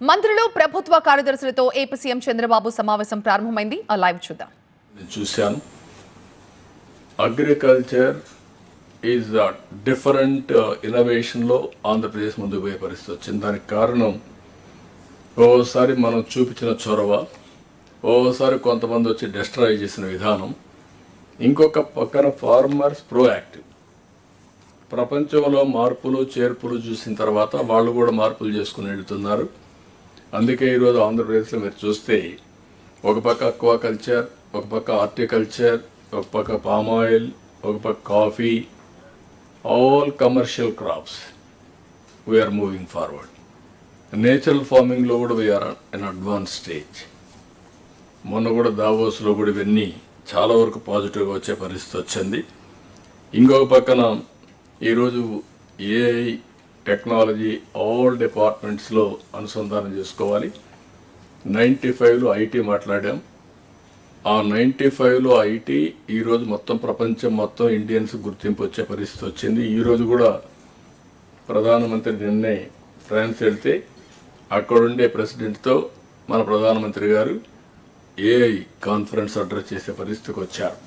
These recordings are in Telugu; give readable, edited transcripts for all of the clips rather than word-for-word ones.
మంత్రులు ప్రభుత్వ కార్యదర్శులతో ఏపీ సీఎం చంద్రబాబు సమావేశం ప్రారంభమైంది. ఆ లైవ్ చూద్దాం. చూశాను. అగ్రికల్చర్ ఈజ్ డిఫరెంట్ ఇన్నోవేషన్లో ఆంధ్రప్రదేశ్ ముందుకు పోయే పరిస్థితి వచ్చింది. దానికి కారణం ఓసారి మనం చూపించిన చొరవ, ఓసారి కొంతమంది వచ్చి డిస్ట్రాయ్ చేసిన విధానం, ఇంకొక పక్కన ఫార్మర్స్ ప్రోయాక్టివ్. ప్రపంచంలో మార్పులు చేర్పులు చూసిన తర్వాత వాళ్ళు కూడా మార్పులు చేసుకుని వెళ్తున్నారు. అందుకే ఈరోజు ఆంధ్రప్రదేశ్లో మీరు చూస్తే ఒక పక్క అక్వాకల్చర్, ఒక పక్క హార్టికల్చర్, ఒక పక్క పామ్ ఆయిల్, ఒక పక్క coffee, all commercial crops we are moving forward. Natural ఫార్మింగ్లో కూడా వీఆర్ అన్ అడ్వాన్స్ స్టేజ్. మొన్న కూడా దావోస్లో కూడా ఇవన్నీ చాలా వరకు పాజిటివ్గా వచ్చే పరిస్థితి వచ్చింది. ఇంకొక పక్కన ఈరోజు ఏఐ టెక్నాలజీ ఆల్ డిపార్ట్మెంట్స్లో అనుసంధానం చేసుకోవాలి. 95లో ఐటీ మాట్లాడాం. ఆ 95లో ఐటీ ఈరోజు మొత్తం ప్రపంచం మొత్తం ఇండియన్స్ గుర్తింపు వచ్చే పరిస్థితి వచ్చింది. ఈరోజు కూడా ప్రధానమంత్రి నిన్నే ఫ్రాన్స్ వెళ్తే అక్కడుండే ప్రెసిడెంట్తో మన ప్రధానమంత్రి గారు ఏఐ కాన్ఫరెన్స్ అడ్రస్ చేసే పరిస్థితికి వచ్చారు.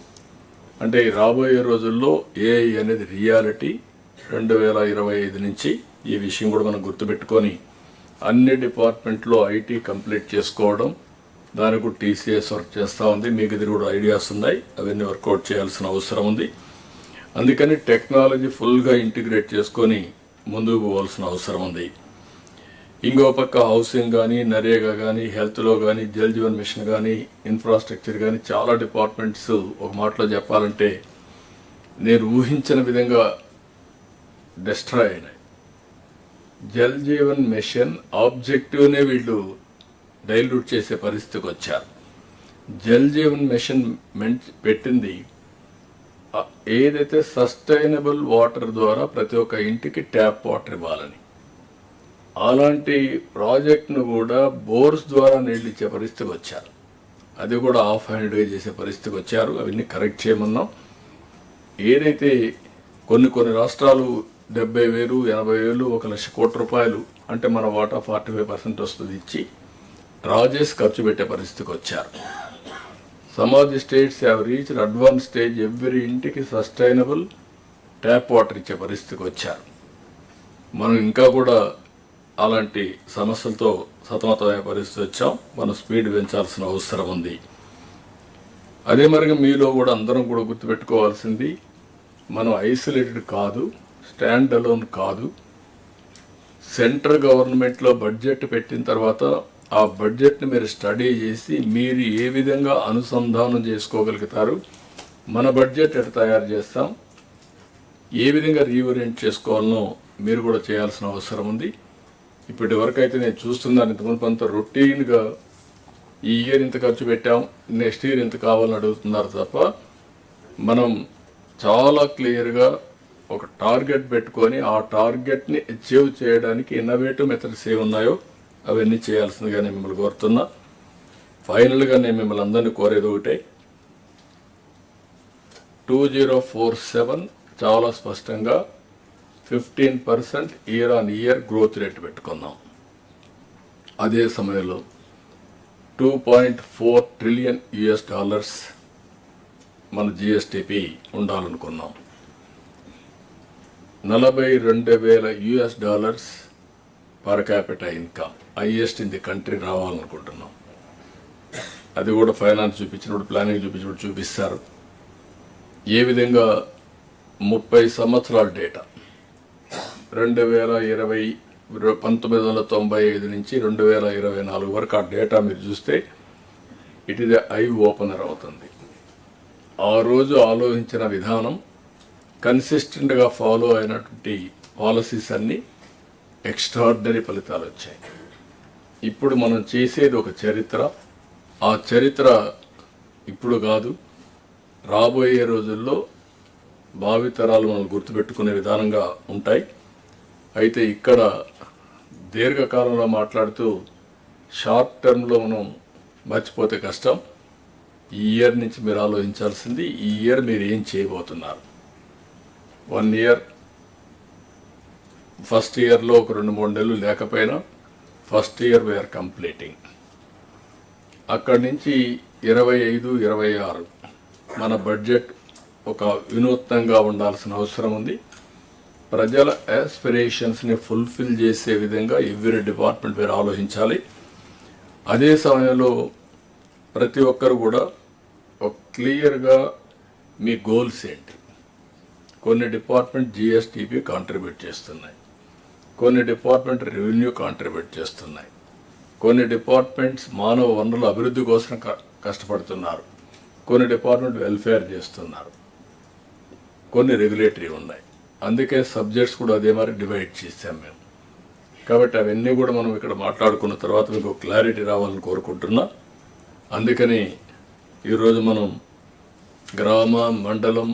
అంటే రాబోయే రోజుల్లో ఏఐ అనేది రియాలిటీ 2025 నుంచి. ఈ విషయం కూడా మనం గుర్తుపెట్టుకొని అన్ని డిపార్ట్మెంట్లో ఐటీ కంప్లీట్ చేసుకోవడం, దానికి టీసీఎస్ వర్క్ చేస్తూ ఉంది. మీకు ఇది కూడా ఐడియాస్ ఉన్నాయి, అవన్నీ వర్కౌట్ చేయాల్సిన అవసరం ఉంది. అందుకని టెక్నాలజీ ఫుల్గా ఇంటిగ్రేట్ చేసుకొని ముందుకు పోవాల్సిన అవసరం ఉంది. ఇంకో పక్క హౌసింగ్ కానీ, నరేగా కానీ, హెల్త్లో కానీ, జల్ జీవన్ మిషన్ కానీ, ఇన్ఫ్రాస్ట్రక్చర్ కానీ చాలా డిపార్ట్మెంట్స్ ఒక మాటలో చెప్పాలంటే నేను ఊహించిన విధంగా డిస్ట్రాయ్ అయినాయి. జల్ జీవన్ మిషన్ ఆబ్జెక్టివ్నే వీళ్ళు డైల్యూట్ చేసే పరిస్థితికి వచ్చారు. జల్ జీవన్ మిషన్ పెట్టింది ఏదైతే సస్టైనబుల్ వాటర్ ద్వారా ప్రతి ఒక్క ఇంటికి ట్యాప్ వాటర్ ఇవ్వాలని. అలాంటి ప్రాజెక్ట్ను కూడా బోర్స్ ద్వారా నీళ్ళు ఇచ్చే పరిస్థితికి వచ్చారు. అది కూడా ఆఫ్ హ్యాండ్గా చేసే పరిస్థితికి వచ్చారు. అవన్నీ కరెక్ట్ చేయమన్నాం. ఏదైతే కొన్ని రాష్ట్రాలు 70,000, 80,000, 1,00,000 కోట్ల రూపాయలు అంటే మన వాటా 45% వస్తుంది ఇచ్చి డ్రా చేసి ఖర్చు పెట్టే పరిస్థితికి వచ్చారు. Some of the states have reached advance stage. Every ఇంటికి సస్టైనబుల్ ట్యాప్ వాటర్ ఇచ్చే పరిస్థితికి వచ్చారు. మనం ఇంకా కూడా అలాంటి సమస్యలతో సతమతమయ్యే పరిస్థితి వచ్చాం. మనం స్పీడ్ పెంచాల్సిన అవసరం ఉంది. అదే మరిగా మీలో కూడా అందరం కూడా గుర్తుపెట్టుకోవాల్సింది, మనం ఐసోలేటెడ్ కాదు, స్టాండ్ అలోన్ కాదు. సెంట్రల్ గవర్నమెంట్లో బడ్జెట్ పెట్టిన తర్వాత ఆ బడ్జెట్ని మీరు స్టడీ చేసి మీరు ఏ విధంగా అనుసంధానం చేసుకోగలుగుతారు, మన బడ్జెట్ ఎట్లా తయారు చేస్తాం, ఏ విధంగా రీఓరియంట్ చేసుకోవాలనో మీరు కూడా చేయాల్సిన అవసరం ఉంది. ఇప్పటి వరకు అయితే నేను చూస్తున్నాను, ఇంతకుముందు అంత రొటీన్గా ఈ ఇయర్ ఇంత ఖర్చు పెట్టాం, నెక్స్ట్ ఇయర్ ఇంత కావాలని అడుగుతున్నారు తప్ప మనం చాలా క్లియర్గా ఒక టార్గెట్ పెట్టుకొని ఆ టార్గెట్ని అచీవ్ చేయడానికి ఇన్నోవేటివ్ మెథడ్స్ ఏ ఉన్నాయో అవన్నీ చేయాల్సిందిగా నేను మిమ్మల్ని కోరుతున్నా. ఫైనల్గా నేను మిమ్మల్ని అందరినీ కోరేది ఒకటే, 2047 చాలా స్పష్టంగా 15% year on year growth rate పెట్టుకుందాం. అదే సమయంలో $2.4 ట్రిలియన్ మన జిఎస్టిపి ఉండాలనుకున్నాం. $42,000 per capita income highest in the country రావాలనుకుంటున్నాం. అది కూడా ఫైనాన్స్ చూపించినప్పుడు, ప్లానింగ్ చూపించినప్పుడు చూపిస్తారు. ఏ విధంగా 30 సంవత్సరాల డేటా 1995 నుంచి 2024 వరకు ఆ డేటా మీరు చూస్తే ఇట్ ఈజ్ ఐ ఓపెనర్ అవుతుంది. ఆ రోజు ఆలోచించిన విధానం, కన్సిస్టెంట్గా ఫాలో అయినటువంటి పాలసీస్ అన్నీ ఎక్స్ట్రాడినరీ ఫలితాలు వచ్చాయి. ఇప్పుడు మనం చేసేది ఒక చరిత్ర. ఆ చరిత్ర ఇప్పుడు కాదు, రాబోయే రోజుల్లో భావితరాలు మనం గుర్తుపెట్టుకునే విధానంగా ఉంటాయి. అయితే ఇక్కడ దీర్ఘకాలంలో మాట్లాడుతూ షార్ట్ టర్మ్లో మనం మర్చిపోతే కష్టం. ఈ ఇయర్ నుంచి మీరు ఆలోచించాల్సింది, ఈ ఇయర్ మీరు ఏం చేయబోతున్నారు. 1 ఇయర్ ఫస్ట్ ఇయర్లో ఒక 2-3 నెలలు లేకపోయినా ఫస్ట్ ఇయర్ వీఆర్ కంప్లీటింగ్. అక్కడి నుంచి 25-26 మన బడ్జెట్ ఒక వినూత్నంగా ఉండాల్సిన అవసరం ఉంది. ప్రజల ఆస్పిరేషన్స్ని ఫుల్ఫిల్ చేసే విధంగా ఎవ్రీ డిపార్ట్మెంట్ మీరు ఆలోచించాలి. అదే సమయంలో ప్రతి ఒక్కరు కూడా ఒక క్లియర్గా మీ గోల్స్ ఏంటి. కొన్ని డిపార్ట్మెంట్ జిఎస్టిపి కాంట్రిబ్యూట్ చేస్తున్నాయి, కొన్ని డిపార్ట్మెంట్ రెవెన్యూ కాంట్రిబ్యూట్ చేస్తున్నాయి, కొన్ని డిపార్ట్మెంట్స్ మానవ వనరుల అభివృద్ధి కోసం కష్టపడుతున్నారు, కొన్ని డిపార్ట్మెంట్ వెల్ఫేర్ చేస్తున్నారు, కొన్ని రెగ్యులేటరీ ఉన్నాయి. అందుకే సబ్జెక్ట్స్ కూడా అదే మరి డివైడ్ చేసాం మేము. కాబట్టి అవన్నీ కూడా మనం ఇక్కడ మాట్లాడుకున్న తర్వాత మీకు క్లారిటీ రావాలని కోరుకుంటున్నా. అందుకని ఈరోజు మనం గ్రామ మండలం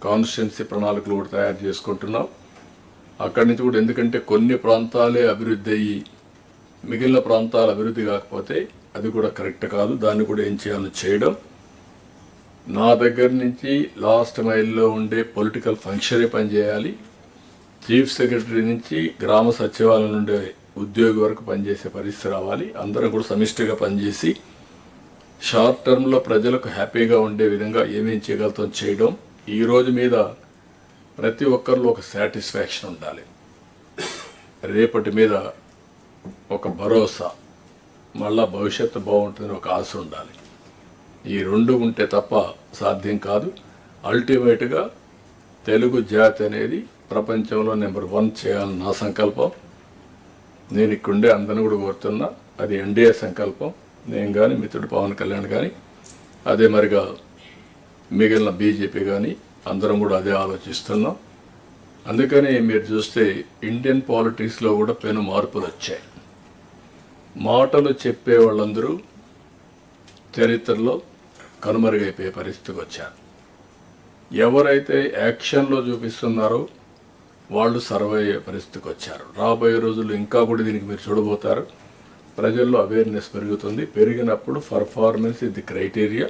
కాన్స్టిట్యున్సీ ప్రణాళికలు కూడా తయారు చేసుకుంటున్నాం. అక్కడి నుంచి కూడా ఎందుకంటే కొన్ని ప్రాంతాలే అభివృద్ధి అయ్యి మిగిలిన ప్రాంతాలు అభివృద్ధి కాకపోతే అది కూడా కరెక్ట్ కాదు. దాన్ని కూడా ఏం చేయాలో చేయడం. నా దగ్గర నుంచి లాస్ట్ మైల్లో ఉండే పొలిటికల్ ఫంక్షనే పనిచేయాలి. చీఫ్ సెక్రటరీ నుంచి గ్రామ సచివాలయం నుండే ఉద్యోగి వరకు పనిచేసే పరిస్థితి రావాలి. అందరం కూడా సమిష్టిగా పనిచేసి షార్ట్ టర్మ్లో ప్రజలకు హ్యాపీగా ఉండే విధంగా ఏమేం చేయగలుగుతాం చేయడం. ఈ రోజు మీద ప్రతి ఒక్కరిలో ఒక సాటిస్ఫాక్షన్ ఉండాలి, రేపటి మీద ఒక భరోసా, మళ్ళా భవిష్యత్తు బాగుంటుందని ఒక ఆశ ఉండాలి. ఈ రెండు ఉంటే తప్ప సాధ్యం కాదు. అల్టిమేట్గా తెలుగు జాతి అనేది ప్రపంచంలో నెంబర్ 1 చేయాలని నా సంకల్పం. నేను ఇక్కడుండే అందరిని కూడా కోరుతున్నా, అది ఎన్డీఏ సంకల్పం. నేను కానీ మిత్రుడు పవన్ కళ్యాణ్ కానీ అదే మరిగా మిగిలిన బీజేపీ కానీ అందరం కూడా అదే ఆలోచిస్తున్నాం. అందుకని మీరు చూస్తే ఇండియన్ పాలిటిక్స్లో కూడా పెను మార్పులు వచ్చాయి. మాటలు చెప్పే వాళ్ళందరూ చరిత్రలో కనుమరుగైపోయే పరిస్థితికి వచ్చారు. ఎవరైతే యాక్షన్లో చూపిస్తున్నారో వాళ్ళు సర్వే అయ్యే పరిస్థితికి వచ్చారు. రాబోయే రోజుల్లో ఇంకా కూడా దీనికి మీరు చూడబోతారు. ప్రజల్లో అవేర్నెస్ పెరుగుతుంది. పెరిగినప్పుడు పర్ఫార్మెన్స్ ఇది క్రైటీరియా.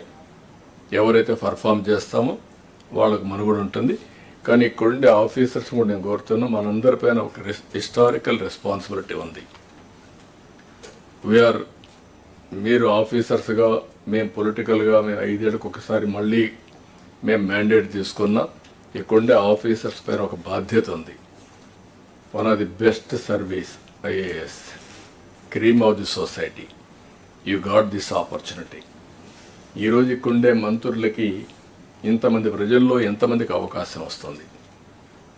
ఎవరైతే పర్ఫామ్ చేస్తామో వాళ్ళకు మనుగడ ఉంటుంది. కానీ ఇక్కడుండే ఆఫీసర్స్ కూడా నేను కోరుతున్నా, మనందరిపైన ఒక హిస్టారికల్ రెస్పాన్సిబిలిటీ ఉంది. మీరు ఆఫీసర్స్గా, మేము పొలిటికల్గా, మేము 5 ఏళ్ళకి ఒకసారి మళ్ళీ మేము మ్యాండేట్ తీసుకున్నా. ఇక్కడుండే ఆఫీసర్స్ పైన ఒక బాధ్యత ఉంది. One of the best service IAS, cream of the society. You got this opportunity. ఈరోజు ఇక్కడుండే మంత్రులకి ఇంతమంది ప్రజల్లో ఎంతమందికి అవకాశం వస్తుంది?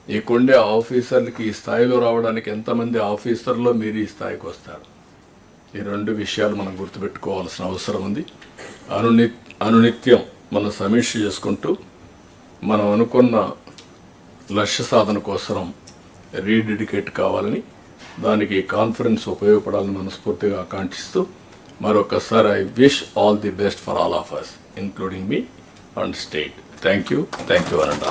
ఇక్కడుండే ఆఫీసర్లకి ఈ స్థాయిలో రావడానికి ఎంతమంది ఆఫీసర్లో మీరు ఈ స్థాయికి వస్తారు? ఈ 2 విషయాలు మనం గుర్తుపెట్టుకోవాల్సిన అవసరం ఉంది. అనునిత్యం మనం సమీక్ష చేసుకుంటూ మనం అనుకున్న లక్ష్య సాధన కోసం రీడెడికేట్ కావాలని, దానికి కాన్ఫరెన్స్ ఉపయోగపడాలని మనస్ఫూర్తిగా ఆకాంక్షిస్తూ మరొకసారి I wish all the best for all of us, including మీ అండ్ స్టేట్. Thank you అనండా.